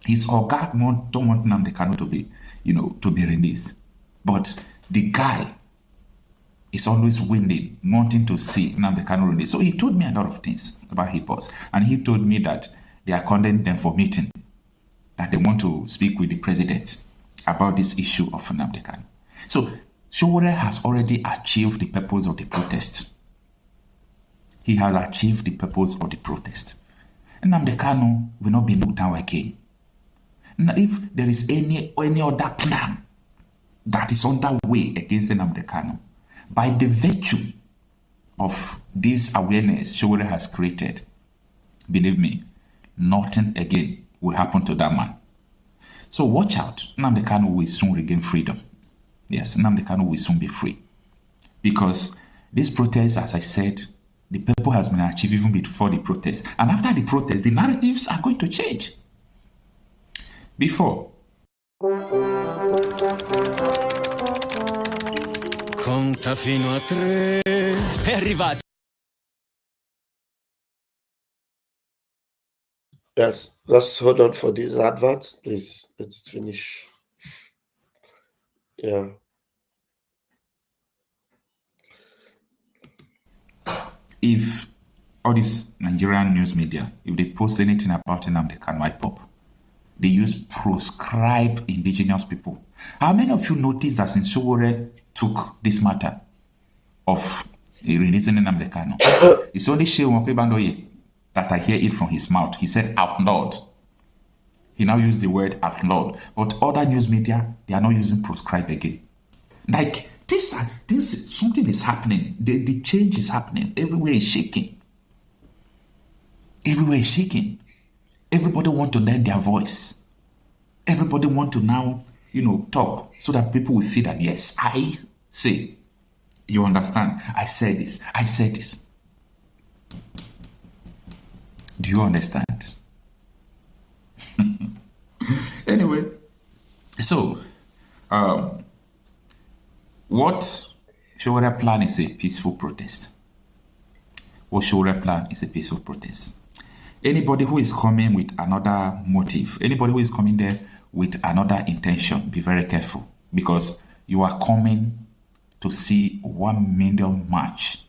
His Oga don't want Nnamdi Kanu to be, to be released. But the guy is always winning, wanting to see Nnamdi Kanu released. So he told me a lot of things about his boss. And he told me that they are calling them for meeting, that they want to speak with the president about this issue of Nnamdi Kanu. So Sowore has already achieved the purpose of the protest. He has achieved the purpose of the protest. Nnamdi Kanu will not be looked down again. Now, if there is any other plan that is underway against Nnamdi Kanu, by the virtue of this awareness Sowore has created, believe me, nothing again will happen to that man. So watch out. Nnamdi Kanu will soon regain freedom. Yes, Nnamdi Kanu will soon be free. Because this protest, as I said, the purpose has been achieved even before the protest. And after the protest, the narratives are going to change. Before. Conta fino a 3. È arrivato. Yes, just hold on for these adverts, please. Let's finish. Yeah. If all these Nigerian news media, if they post anything about Nnamdi Kanu IPOB, they use proscribed indigenous people. How many of you noticed that since Sowore took this matter of releasing Nnamdi Kanu, it's only Shehu Bandoye that I hear it from his mouth. He said outlawed. He now used the word outlawed. But other news media, they are not using proscribed again. Like, this something is happening. The change is happening. Everywhere is shaking. Everywhere is shaking. Everybody want to lend their voice. Everybody want to now, talk so that people will feel that, yes, I say. You understand? I said this. I said this. Do you understand? Anyway, so what Sowore plan is a peaceful protest. What Sowore plan is a peaceful protest. Anybody who is coming with another motive, anybody who is coming there with another intention, be very careful, because you are coming to see 1 million march.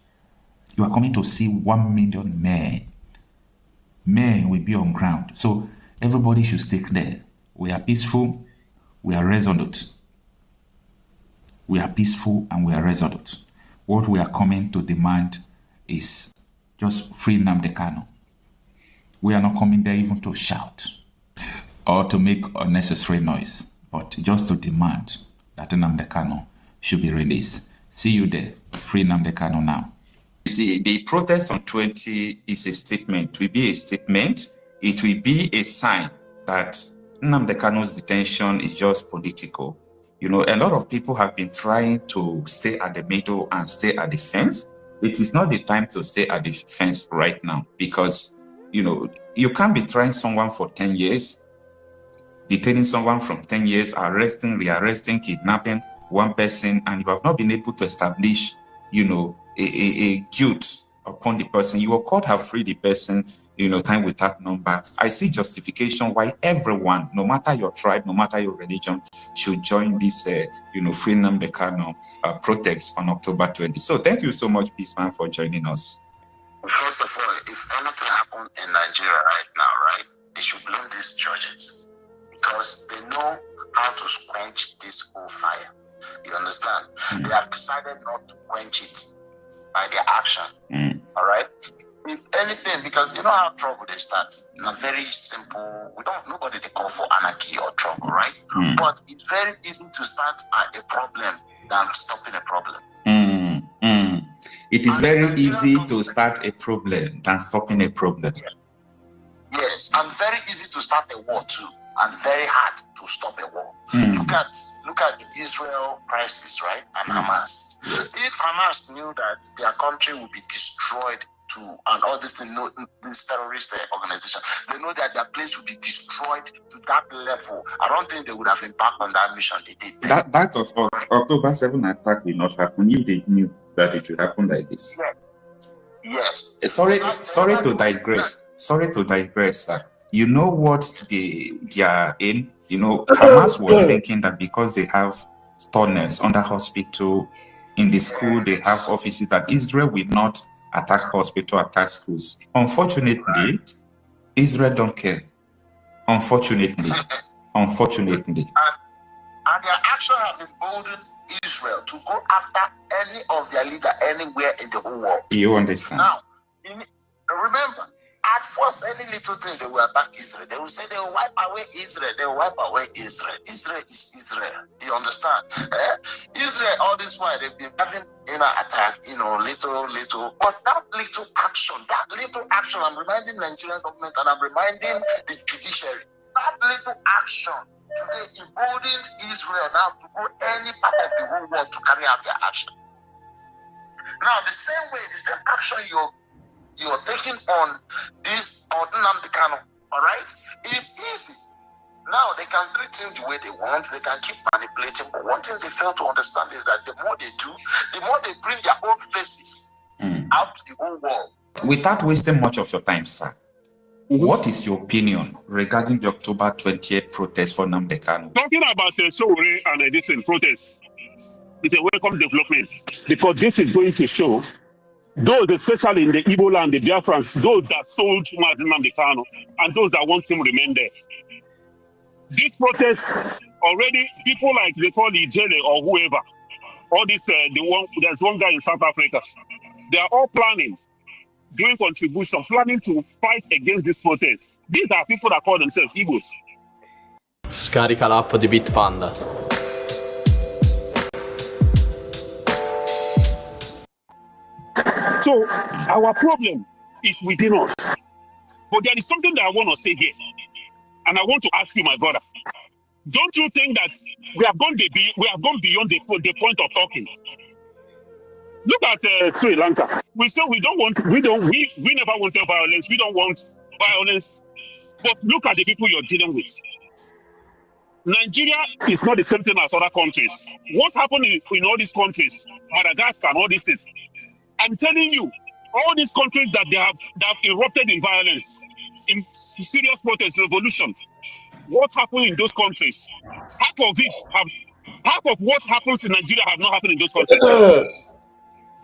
You are coming to see 1 million men. Men will be on ground. So everybody should stick there. We are peaceful. We are resolute. We are peaceful and we are resolute. What we are coming to demand is just free Nnamdi Kanu. We are not coming there even to shout or to make unnecessary noise, but just to demand that Nnamdi Kanu should be released. See you there. Free Nnamdi Kanu now. See, the protest on 20 is a statement. It will be a statement. It will be a sign that Nnamdi Kanu's detention is just political. A lot of people have been trying to stay at the middle and stay at the fence. It is not the time to stay at the fence right now because, you can't be trying someone for 10 years, detaining someone from 10 years, arresting, rearresting, kidnapping one person, and you have not been able to establish, a guilt upon the person. You, of course, have freed the person, time without number. I see justification why everyone, no matter your tribe, no matter your religion, should join this, free Nnamdi Kanu protest on October 20. So thank you so much, Peaceman, for joining us. First of all, if anything happened in Nigeria right now, right, they should blame these judges because they know how to quench this whole fire. You understand? They have decided not to quench it by their action. All right? If anything, because you know how trouble they start. Very simple. Nobody they call for anarchy or trouble, right? But it's very easy to start a problem than stopping a problem. It is very easy to start a problem than stopping a problem. Yes, and very easy to start a war too, and very hard to stop a war. Look at the Israel crisis, right, and Hamas. If Hamas knew that their country would be destroyed and all this thing, this terrorist organization, they know that their place will be destroyed to that level. I don't think they would have embarked on that mission they did. That of October 7 attack will not happen if they knew that it would happen like this. Yes. Sorry to digress. Sorry to digress, sir. You know what they are in? You know, Hamas was thinking that because they have tunnels under hospital, in the school, they have offices, that Israel will not attack hospital, attack schools. Unfortunately, Israel don't care. Unfortunately. And their action has emboldened Israel to go after any of their leader anywhere in the whole world. You understand? Now, remember, at first, any little thing they will attack Israel. They will say they will wipe away Israel. They will wipe away Israel. Israel is Israel. You understand? Israel, all this while they've been having attack, little. But that little action, I'm reminding the Nigerian government and I'm reminding the judiciary. That little action today emboldened Israel now to go any part of the whole world to carry out their action. Now, the same way, the same action you're taking on Nnamdi Kanu, all right? It's easy. Now they can treat him the way they want, they can keep manipulating, but one thing they fail to understand is that the more they do, the more they bring their own faces out to the whole world. Without wasting much of your time, sir, what is your opinion regarding the October 28th protest for Nnamdi Kanu? Talking about the Sowore and this protest, it's a welcome development, because this is going to show those, especially in the Igbo land, the Biafrans, those that sold Nnamdi Kanu and those that want him to remain there. This protest, already, people like they call Ijele or whoever, all this, there's one guy in South Africa, they are all planning, doing contribution, planning to fight against this protest. These are people that call themselves Igbos. Scarica l'app di Bitpanda. So our problem is within us. But there is something that I want to say here. And I want to ask you, my brother, don't you think that we have gone beyond the point of talking? Look at Sri Lanka. We say we never wanted violence. We don't want violence. But look at the people you're dealing with. Nigeria is not the same thing as other countries. What happened in all these countries, Madagascar and all these things? I'm telling you, all these countries that have erupted in violence, in serious protest, revolution, what happened in those countries? Half of what happens in Nigeria have not happened in those countries.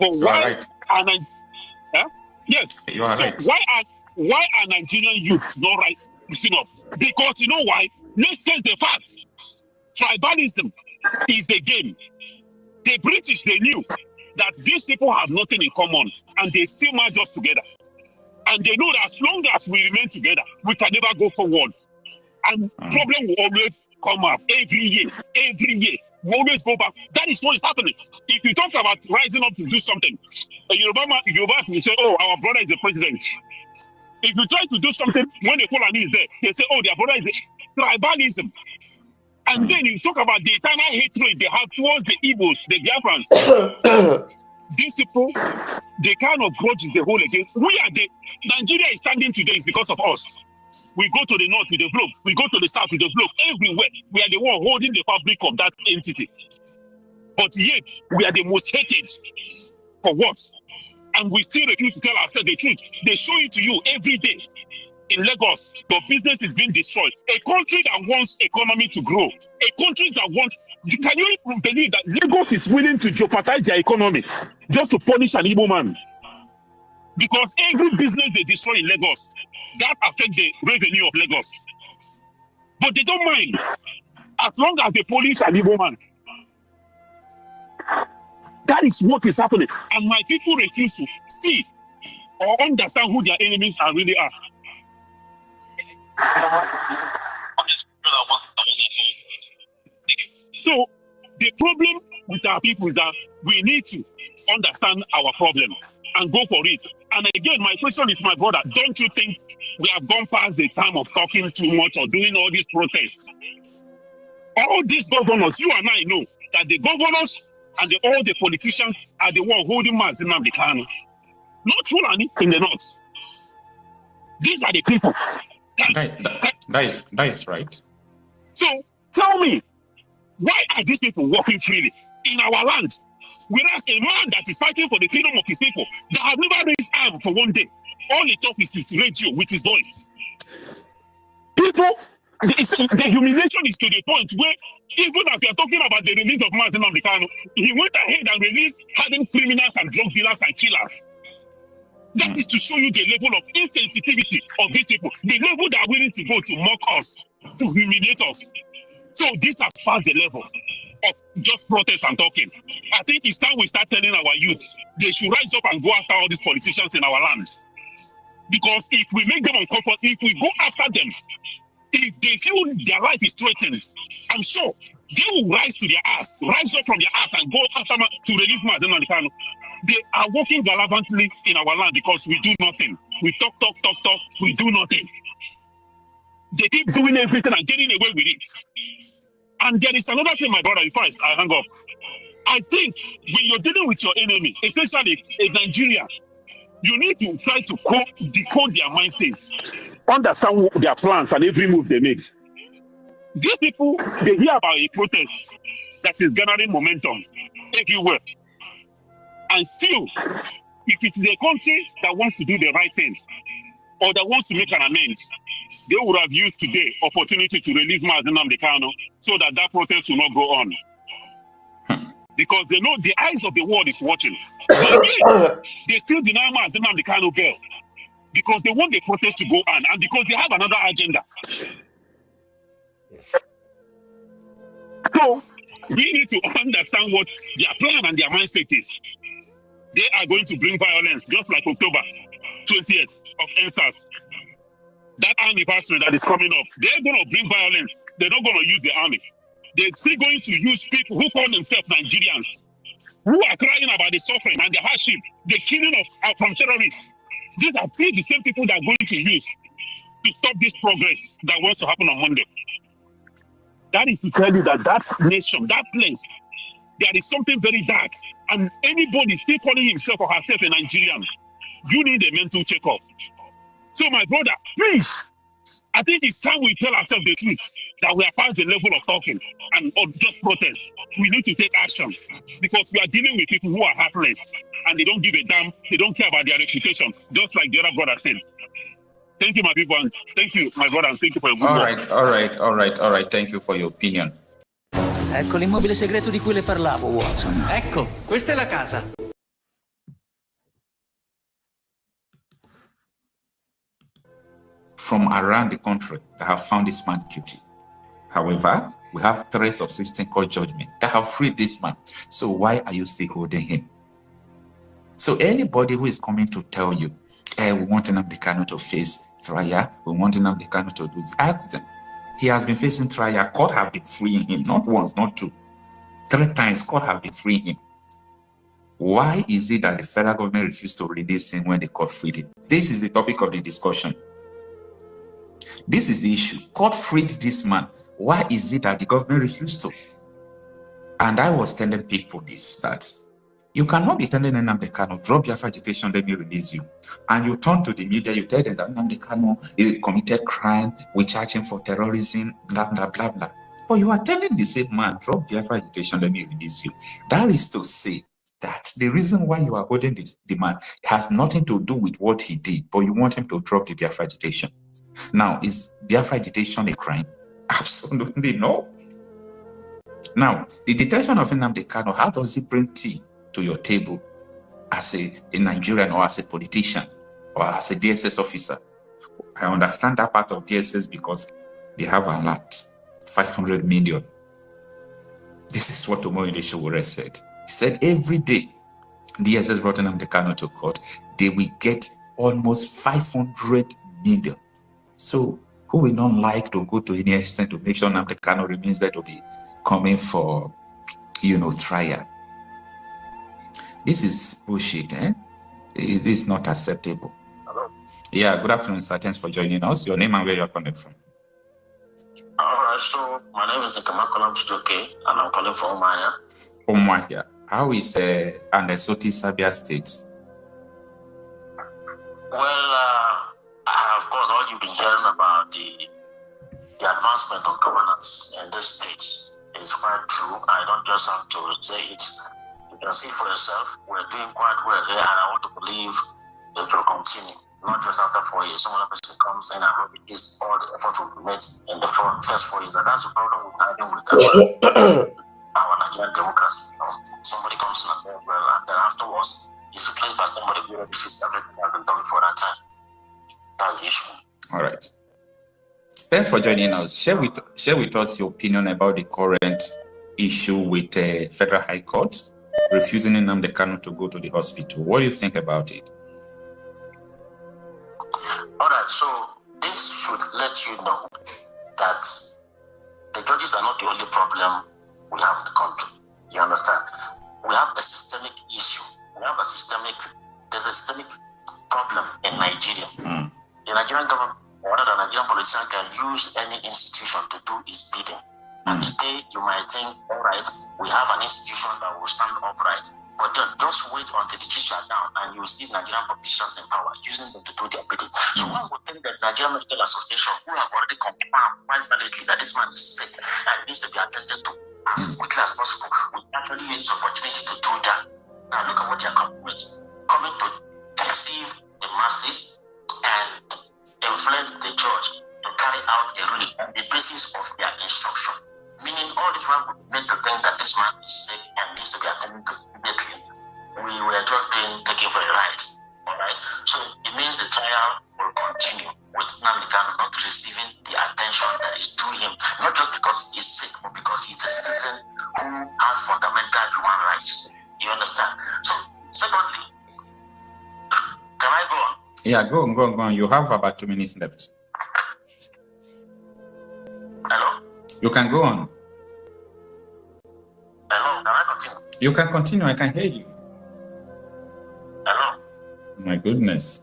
But why are yes? You are right. Why are Nigerian youths not rising up? Because you know why? Let's face the facts. Tribalism is the game. The British, they knew that these people have nothing in common and they still merge us together. And they know that as long as we remain together, we can never go forward. And problem will always come up every year. We always go back. That is what is happening. If you talk about rising up to do something, Yorubas will say, oh, our brother is the president. If you try to do something, when the Fulani is there, they say, oh, their brother is tribalism. And then you talk about the eternal hatred they have towards the Igbos, the Biafrans. These people, the kind of grudge they hold against. Nigeria is standing today is because of us. We go to the north with the flow. We go to the south with the flow. Everywhere, we are the one holding the fabric of that entity. But yet, we are the most hated. For what? And we still refuse to tell ourselves the truth. They show it to you every day. In Lagos, your business is being destroyed. A country that wants economy to grow. A country that wants... Can you even believe that Lagos is willing to jeopardize their economy just to punish an Igbo man? Because every business they destroy in Lagos, that affects the revenue of Lagos. But they don't mind. As long as they punish an Igbo man. That is what is happening. And my people refuse to see or understand who their enemies really are. So the problem with our people is that we need to understand our problem and go for it. And again, my question is, my brother, don't you think we have gone past the time of talking too much or doing all these protests? All these governors, you and I know that the governors and all the politicians are the one holding Nnamdi Kanu. not Fulani in the north. These are the people. That is right. So tell me, why are these people walking freely in our land? Whereas a man that is fighting for the freedom of his people, that have never raised arm for one day, all he talks is his radio with his voice. People, the humiliation is to the point where, even as we are talking about the release of Nnamdi Kanu, he went ahead and released hardened criminals and drug dealers and killers. That is to show you the level of insensitivity of these people, the level they are willing to go to mock us, to humiliate us. So this has passed the level of just protest and talking. I think it's time we start telling our youths they should rise up and go after all these politicians in our land. Because if we make them uncomfortable, if we go after them, if they feel their life is threatened, I'm sure they will rise to their ass, rise up from their ass and go after to release Nnamdi Kanu. They are working gallantly in our land because we do nothing. We talk, we do nothing. They keep doing everything and getting away with it. And there is another thing, my brother, before I hang up. I think when you're dealing with your enemy, especially a Nigerian, you need to try to decode their mindsets, understand their plans and every move they make. These people, they hear about a protest that is gathering momentum everywhere. And still, if it's the country that wants to do the right thing or that wants to make an amends, they would have used today opportunity to release Nnamdi Kanu so that protest will not go on. Because they know the eyes of the world is watching. But yet, they still deny Nnamdi Kanu bail because they want the protest to go on and because they have another agenda. So, we need to understand what their plan and their mindset is. They are going to bring violence, just like October 20th of NSAS. That anniversary that is coming up, they're going to bring violence. They're not going to use the army. They're still going to use people who call themselves Nigerians, who are crying about the suffering and the hardship, the killing of from terrorists. These are still the same people that are going to use to stop this progress that wants to happen on Monday. That is to tell you that that nation, that place, there is something very dark. And anybody still calling himself or herself a Nigerian, you need a mental checkup. So, my brother, please, I think it's time we tell ourselves the truth that we are past the level of talking and of just protest. We need to take action because we are dealing with people who are heartless and they don't give a damn. They don't care about their reputation, just like the other brother said. Thank you, my people, and thank you, my brother, and thank you for your good work. All right. Thank you for your opinion. Ecco l'immobile segreto di cui le parlavo, Watson. Ecco, questa è la casa. From around the country that have found this man guilty. However, we have 3 subsisting court judgments that have freed this man. So why are you still holding him? So anybody who is coming to tell you, hey, we want Nnamdi Kanu to face trial, we want Nnamdi Kanu to do this, ask them. He has been facing trial. Court have been freeing him, not once, not 2. 3 times court have been freeing him. Why is it that the federal government refused to release him when the court freed him? This is the topic of the discussion. This is the issue. Court freed this man. Why is it that the government refused to? And I was telling people this, that you cannot be telling Nnamdi Kanu, drop your agitation, let me release you. And you turn to the media, you tell them that Nnamdi Kanu committed crime, we charge him for terrorism, blah, blah, blah, blah. But you are telling the same man, drop the agitation, let me release you. That is to say that the reason why you are holding the man has nothing to do with what he did, but you want him to drop the Biafra agitation. Now, is Biafra agitation a crime? Absolutely no. Now, the detention of Nnamdi Kanu, how does it bring tea to your table as a Nigerian or as a politician or as a DSS officer? I understand that part of DSS because they have a lot, 500 million. This is what Omoyele Sowore said. He said every day DSS brought Nnamdi Kanu to court, they will get almost 500 million. So who will not like to go to any extent to make sure Nnamdi Kanu remains there to be coming for, trial? This is bullshit, eh? It is not acceptable. Hello? Yeah, good afternoon, sir. Thanks for joining us. Your name and where you're calling from. All right, so my name is Nkamakolam Chijoke, and I'm calling from Umaya. Umaya. How is Andesoti, Sabia State? Well, of course, all you've been hearing about the advancement of governance in this state is quite true. I don't just have to say it. You can see for yourself, we're doing quite well here, and I want to believe it will continue. Not just after 4 years. Some other person comes in and is all the effort will be made in the first 4 years. And that's the problem we're having with our Nigerian democracy. You know, somebody comes in and does well, and then afterwards, is replaced by somebody who refuses everything that has been done before that time. That's the issue. All right. Thanks for joining us. Share with us your opinion about the current issue with the Federal High Court refusing Nnamdi Kanu to go to the hospital. What do you think about it? All right, so this should let you know that the judges are not the only problem we have in the country. You understand? We have a systemic issue. There's a systemic problem in Nigeria. The Nigerian government, or the Nigerian politician, can use any institution to do its bidding. And today, you might think, all right, we have an institution that will stand upright. But then just wait until the chiefs are down and you will see Nigerian politicians in power using them to do their bidding. So one would think that Nigerian Medical Association, who have already confirmed quite validly that this man is sick and needs to be attended to as quickly as possible, will actually use this opportunity to do that. Now look at what they are coming with. Coming to deceive the masses and influence the judge to carry out a ruling on the basis of their instruction. Meaning all this one would make to think that this man is sick and needs to be attended to immediately. We were just being taken for a ride. Alright? So it means the trial will continue with Nnamdi Kanu not receiving the attention that is due him, not just because he's sick, but because he's a citizen who has fundamental human rights. You understand? So secondly, can I go on? Yeah, go on. You have about 2 minutes left. Hello? You can go on. Hello, can I continue? You can continue. I can hear you. Hello? My goodness.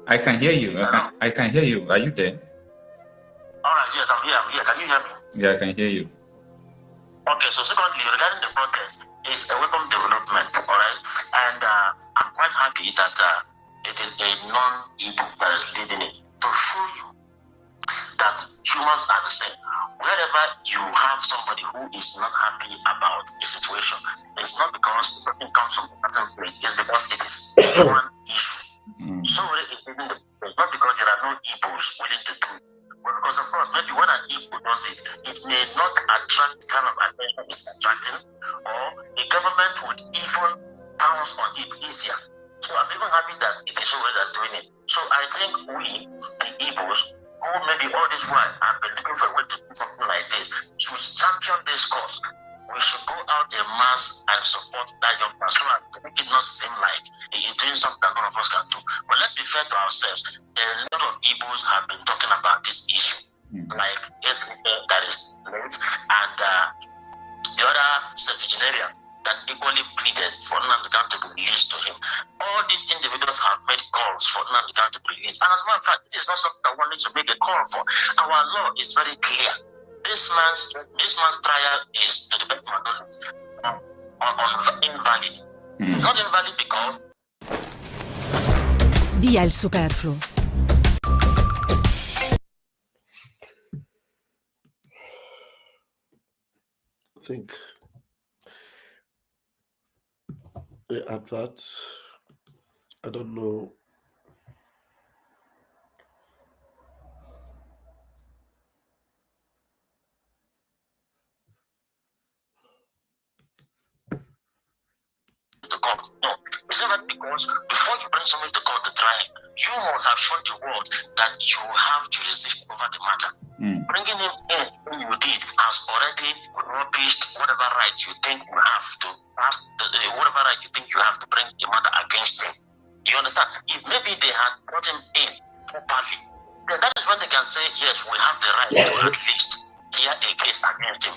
I can hear you. I can hear you. Are you there? All right, yes, I'm here. Can you hear me? Yeah, I can hear you. Okay, so secondly, regarding the protest, it's a welcome development, all right? And I'm quite happy that it is a non-Igbo that is leading it to show you that humans are the same. Wherever you have somebody who is not happy about a situation, it's not because the person comes from a certain place, it's because it is a human issue. So it's not because there are no Igbos willing to do it. But because, of course, maybe when an Igbo does it, it may not attract the kind of attention it's attracting, or the government would even pounce on it easier. So I'm even happy that it is Sowore that's doing it. So I think we, the Igbos, who maybe all this while have been looking for a way to do something like this, should champion this cause. We should go out en masse and support that young man so that to make it not seem like he's doing something that none of us can do. But let's be fair to ourselves. A lot of Igbos have been talking about this issue, like yesterday that is late, and the other septuagenarian that equally pleaded for Nnamdi Kanu to be released to him. All these individuals have made calls for Nnamdi Kanu to be released. And as a matter of fact, it is not something that one needs to make a call for. Our law is very clear. This man's trial is, to the best of my knowledge, invalid. It's not invalid because... Via il superfluo. I think they add that. I don't know. The court. No, it's not because before you bring somebody to court to try him, you must have shown the world that you have jurisdiction over the matter. Bringing him in when you did has already rubbished whatever right you think you have to whatever right you think you have to bring a matter against him. You understand? If maybe they had brought him in properly, then that is when they can say, yes, we have the right to at least hear a case against him.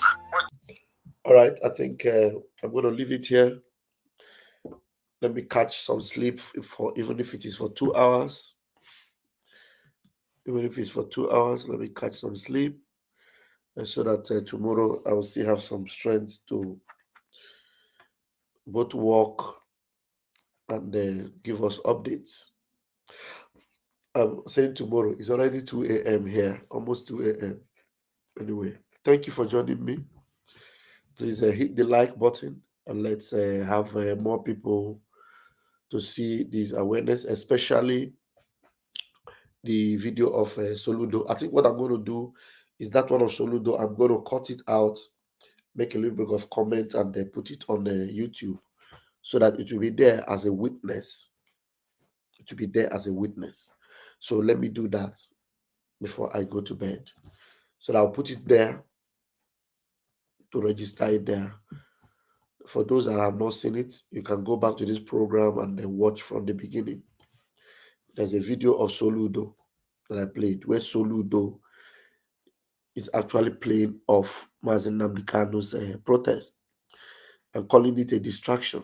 All right, I think I'm going to leave it here. Let me catch some sleep even if it is for 2 hours. Even if it's for 2 hours, let me catch some sleep, so that tomorrow I will still have some strength to both walk and give us updates. I'm saying tomorrow. It's already 2 a.m. here, almost 2 a.m. Anyway, thank you for joining me. Please hit the like button and let's have more people to see this awareness, especially the video of Soludo. I think what I'm going to do is that one of Soludo, I'm going to cut it out, make a little bit of comment, and then put it on YouTube so that it will be there as a witness. It will be there as a witness. So let me do that before I go to bed. So I'll put it there to register it there. For those that have not seen it, you can go back to this program and then watch from the beginning. There's a video of Soludo that I played where Soludo is actually playing off Nnamdi Kanu's protest and calling it a distraction.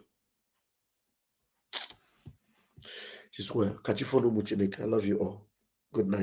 Just well, catch you for no much. I love you all. Good night.